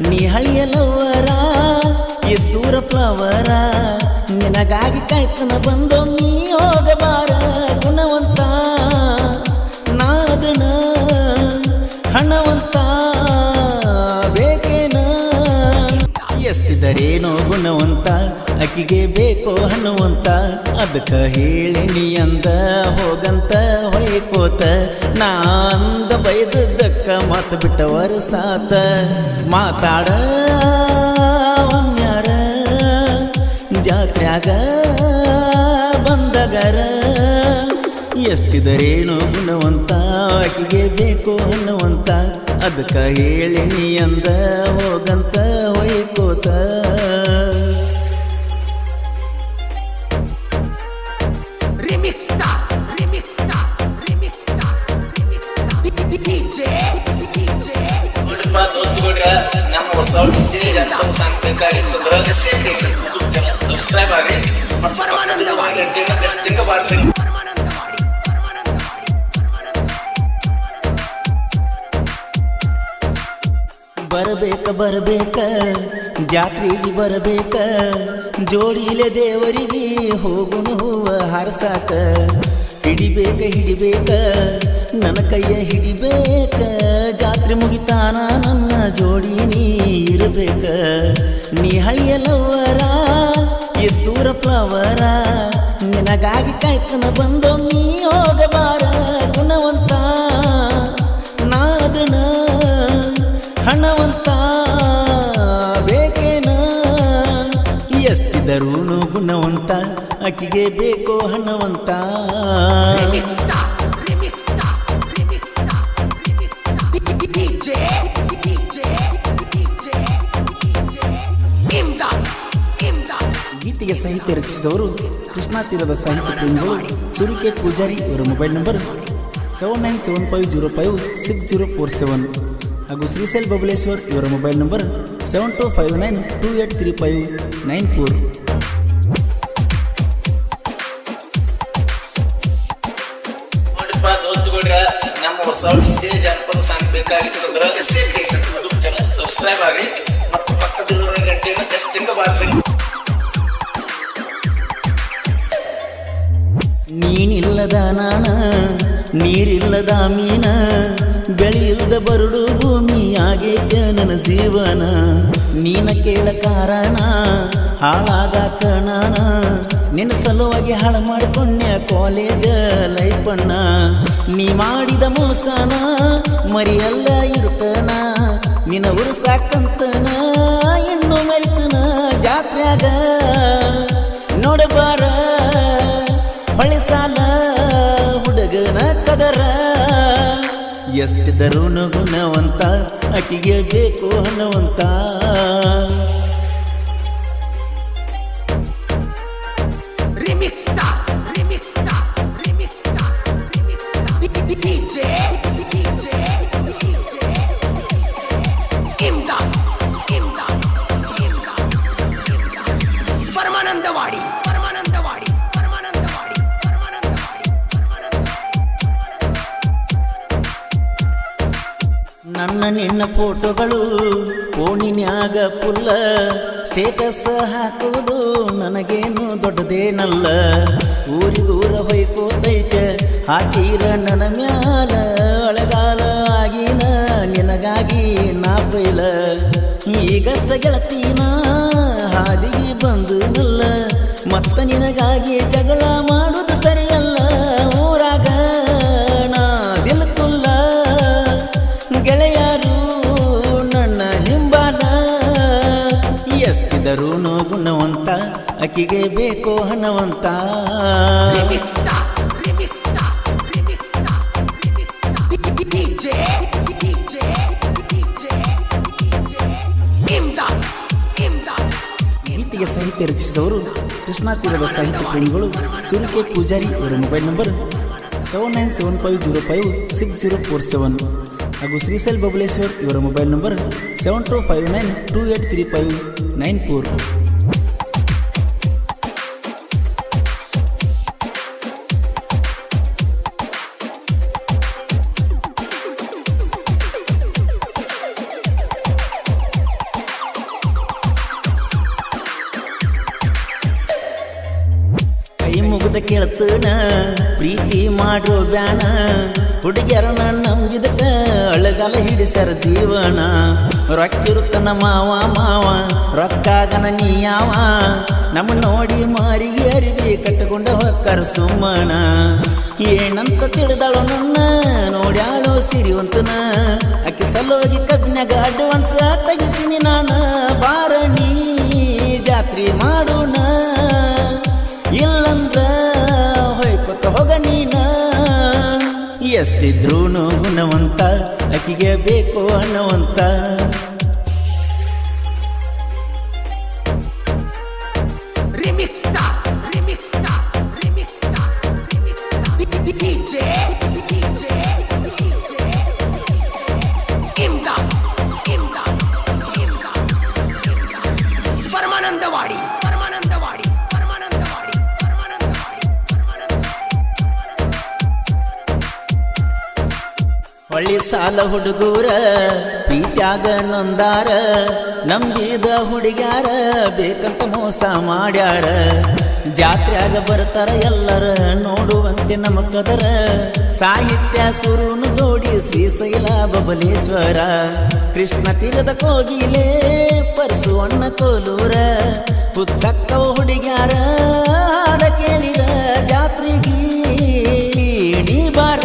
ನೀ ಹಳಿಯಲವರ ಎದ್ದೂರ ಫ್ಲವರ ನಿನಗಾಗಿ ಕಾಯ್ತನ ಬಂದೊಮ್ಮಿ ಹೋಗಬಾರ ಗುಣವಂತ ನಾದನ ಹಣವಂತ ಬೇಕೇನ ಎಷ್ಟಿದರೇನೋ ಗುಣವಂತ ಅಕ್ಕಿಗೆ ಬೇಕೋ ಹಣವಂತ ಅದಕ್ಕ ಹೇಳಿ ಅಂದ ಹೋಗಂತ ಹೊಯ್ಕೋತ ನಾ ಅಂದ ಬೈದದ್ದಕ್ಕ ಮಾತು ಬಿಟ್ಟವರು ಸಾತ ಮಾತಾಡ ಒಮ್ಮ್ಯಾರ ಜಾತ್ರ್ಯಾಗ ಬಂದಗರ ಎಷ್ಟಿದರೇನು ಗುಣವಂತ ಆಕಿಗೆ ಬೇಕು ಅನ್ನುವಂತ ಅದಕ್ಕ ಹೇಳಿ ಅಂದ ಹೋಗಂತ ಹೊಯ್ಕೋತ ನಮ್ಮ ಹೊಸ ಸಾಂಗ್ಬೇಕಾಗಿತ್ತು ಸಬ್ಸ್ಕ್ರೈಬ್ ಆಗಿ ಬರಬೇಕ ಜಾತ್ರೆಗೆ ಬರಬೇಕ ಜೋಡಿಲೆ ದೇವರಿಗೆ ಹೋಗುನು ಹೂವ ಹಾರಸಾಕ ಹಿಡಿಬೇಕ ನನ್ನ ಕೈಯ ಹಿಡಿಬೇಕ ಜಾತ್ರೆ ಮುಗಿತಾನ ನನ್ನ ಜೋಡಿ ನೀ ಇರಬೇಕ ನೀ ಹಳಿಯಲವರ ಎದ್ದೂರ ಫ್ಲವರ ನಿನಗಾಗಿ ಕಾಯ್ತನ ಬಂದೊಮ್ಮಿ ಹೋಗಬಾರ ಗುಣವಂತ ನಾದನ ಹಣವಂತ ಬೇಕೇನ ಎಷ್ಟಿದರೂನು ಗುಣವಂತ ಅಕ್ಕಿಗೆ ಬೇಕೋ ಹಣವಂತ ಗೀತೆಗೆ ಸಾಹಿತ್ಯ ರಚಿಸಿದವರು ಕೃಷ್ಣಾ ತೀರದ ಸಾಹಿತ್ಯ ಪ್ರೇಮಿಗಳು ಸುರಿಕೆ ಪೂಜಾರಿ ಇವರ ಮೊಬೈಲ್ ನಂಬರ್ 7975056047 ಹಾಗೂ ಶ್ರೀಶೈಲ್ ಬಬಲೇಶ್ವರ್ ಇವರ ಮೊಬೈಲ್ ನಂಬರ್ 7259283594. ನಮ್ಮ ಹೊಸ ಜಾನಪದ ಸಾಂಗ್ ಬೇಕಾಗಿತ್ತು ಸಬ್ಸ್ಕ್ರೈಬ್ ಆಗಿ ಮತ್ತು ಪಕ್ಕದಲ್ಲಿರುವ ಗಂಟೆಯನ್ನು ಚಂಗ ಬಾರಿಸಿ. ನೀನಿಲ್ಲದ ನಾನ ನೀರಿಲ್ಲದ ಮೀನ ಬೆಳೆಯಿಲ್ಲದ ಬರಡು ಭೂಮಿ ಆಗೇತ ನನ್ನ ಜೀವನ ನೀನ ಕೇಳ ಕಾರಣ ಹಾಳಾಗಾಕ ನಾನ ನಿನ್ನ ಸಲುವಾಗಿ ಹಾಳು ಮಾಡಿಕೊಂಡೆ ಕಾಲೇಜ ಲೈಫನ್ನ ನೀ ಮಾಡಿದ ಮೋಸನ ಮರಿಯಲ್ಲ ಇರ್ತನ ನಿನ್ನ ಉರ್ಸಾಕಂತನ ಇನ್ನು ಮರಿತನ ಜಾತ್ರ್ಯಾಗ ನೋಡಬಾರ ಹೊಳೆ ಸಾಲ ಹುಡುಗನ ಕದರ ಎಷ್ಟಿದರೂನು ಗುಣವಂತ ಅಕ್ಕಿಗೆ ಬೇಕು ಹಣವಂತ ಪರಮಾನಂದವಾಡಿ ನನ್ನ ನಿನ್ನ ಫೋಟೋಗಳು ಫೋನಿನ್ಯಾಗ ಪುಲ್ಲ ಸ್ಟೇಟಸ್ ಹಾಕೋದು ನನಗೇನು ದೊಡ್ಡದೇನಲ್ಲ ಊರಿಗೂರ ಹೊಯ್ಕೋತೈತೆ ಹಾಕೀರ ನನ್ನ ಮ್ಯಾಲ ಅಳಗಾಲ ಆಗಿನ ನಿನಗಾಗಿ ನಾ ಪೈಲ ಈಗಷ್ಟ ಗೆಳತೀನ ಹಾದಿಗೆ ಬಂದು ನಲ್ಲ ಮತ್ತ ನಿನಗಾಗಿ ಜಗಳ ಮಾಡುದು ಸರಿಯಲ್ಲ ಊರಾಗ ನಾ ದಿಲ್ಕುಲ್ಲ ಗೆಳೆಯರು ನನ್ನ ಹಿಂಬಾಲ ಎಷ್ಟಿದರೂನು ಗುಣವಂತ ಅಕ್ಕಿಗೆ ಬೇಕೋ ಹಣವಂತ ಗೀತೆಗೆ ಸಾಹಿತ್ಯ ರಚಿಸಿದವರು ಕೃಷ್ಣಾ ತೀರದ ಸಾಹಿತ್ಯ ಪ್ರೇಮಿಗಳು ಸುರಿಕೆ ಪೂಜಾರಿ ಇವರ ಮೊಬೈಲ್ ನಂಬರ್ 7975056047 ಹಾಗೂ ಶ್ರೀಶೈಲ್ ಬಬಲೇಶ್ವರ್ ಇವರ ಮೊಬೈಲ್ ನಂಬರ್ 7259283594. ಹೇಳುವುದ ಕೇಳ್ತನ ಪ್ರೀತಿ ಮಾಡೋ ಬ್ಯಾನ ಹುಡುಗಿಯರನ್ನ ನಂಬಿದಕ ಅಳಗಾಲ ಹಿಡಿಸ್ಯಾರ ಜೀವನ ರೊಕ್ಕಿರುತ್ತನ ಮಾವ ರೊಕ್ಕಾಗನ ನೀಯಾವ ನಮ್ಮ ನೋಡಿ ಮಾರಿಗೆ ಅರಿವಿ ಕಟ್ಟಕೊಂಡ ಹೊಕ್ಕಾರ ಸುಮ್ಮನ ಏನಂತ ತಿಳಿದಾಳು ನನ್ನ ನೋಡ್ಯಾಳೋ ಸಿರಿವಂತನ ಅಕ್ಕಿ ಸಲೋಗಿ ಕಬ್ಬಿನಾಗ ಅಡ್ವಾನ್ಸ್ ತೆಗಿಸಿನಿ ನಾನು ಬಾರಣಿ ಜಾತ್ರೆ ಮಾಡೋಣ ಇಲ್ಲಂದ್ರ ಹೊಯ್ಕೊತ ಹೋಗ ನೀನ ಎಷ್ಟಿದ್ರೂನು ಗುಣವಂತ ಅಕ್ಕಿಗೆ ಬೇಕು ಅನ್ನವಂತ ಪರಮಾನಂದವಾಡಿ ಹೊಳ್ಳಿ ಸಾಲ ಹುಡುಗೂರ ಪ್ರೀತ್ಯಾಗ ನೊಂದಾರ ನಂಬಿದ ಹುಡುಗ್ಯಾರ ಬೇಕಂತ ಮೋಸ ಮಾಡ್ಯಾರ ಜಾತ್ರ್ಯಾಗ ಬರ್ತಾರ ಎಲ್ಲರ ನೋಡುವಂತೆ ನಮ್ಮ ಕದರ ಸಾಹಿತ್ಯ ಸುರುನು ಜೋಡಿ ಶ್ರೀಶೈಲ ಬಬಲೇಶ್ವರ ಕೃಷ್ಣ ತೀರದ ಕೋಗಿಲೆ ಪರಸು ಅಣ್ಣ ಕೋಲೂರ ಹುಚ್ಚಕ್ಕವ ಹುಡುಗ್ಯಾರ ಹಾಡ ಕೇಳಿರ ಜಾತ್ರೆಗಿ ನೀ ಬಾರ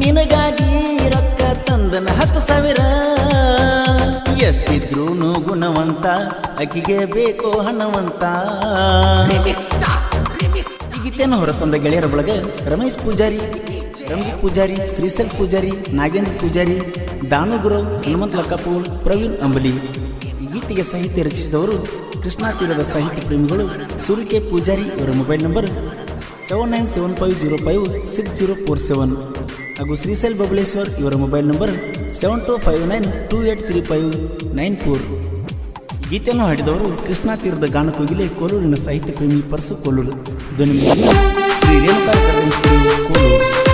ನಿನಗಾಗಿ ರೊಕ್ಕ ತಂದನ 10,000 ಎಷ್ಟಿದ್ರೂನು ಗುಣವಂತ ಅಕ್ಕಿಗೆ ಬೇಕು ಹಣವಂತ ಈ ಗೀತೆಯನ್ನು ಹೊರತಂದ ಗೆಳೆಯರ ಬಳಗ ರಮೇಶ್ ಪೂಜಾರಿ, ರಂಗಿ ಪೂಜಾರಿ, ಶ್ರೀಶೈಲ್ ಪೂಜಾರಿ, ನಾಗೇಂದ್ರ ಪೂಜಾರಿ, ದಾನು ಗುರವ್, ಹನುಮಂತ ಲಕ್ಕಪೂಲ್, ಪ್ರವೀಣ್ ಅಂಬಲಿ. ಈ ಗೀತೆಗೆ ಸಾಹಿತ್ಯ ರಚಿಸಿದವರು ಕೃಷ್ಣಾ ತೀರದ ಸಾಹಿತ್ಯ ಪ್ರೇಮಿಗಳು ಸೂರ್ಯ ಪೂಜಾರಿ. ಇವರ ಮೊಬೈಲ್ ನಂಬರ್ 7975056047 ಹಾಗೂ ಶ್ರೀಶೈಲ್ ಬಬಲೇಶ್ವರ್ ಇವರ ಮೊಬೈಲ್ ನಂಬರ್ 7259283594. ಗೀತೆಯನ್ನು ಹಾಡಿದವರು ಕೃಷ್ಣಾ ತೀರದ ಗಾನಕೋಗಿಲೆ ಕೋಲೂರಿನ ಸಾಹಿತ್ಯ ಪ್ರೇಮಿ ಪರಸು ಕೋಲೂರು. ಧ್ವನಿ ಶ್ರೀ ರೇಣುಕಾ ಕೋಲೂರು.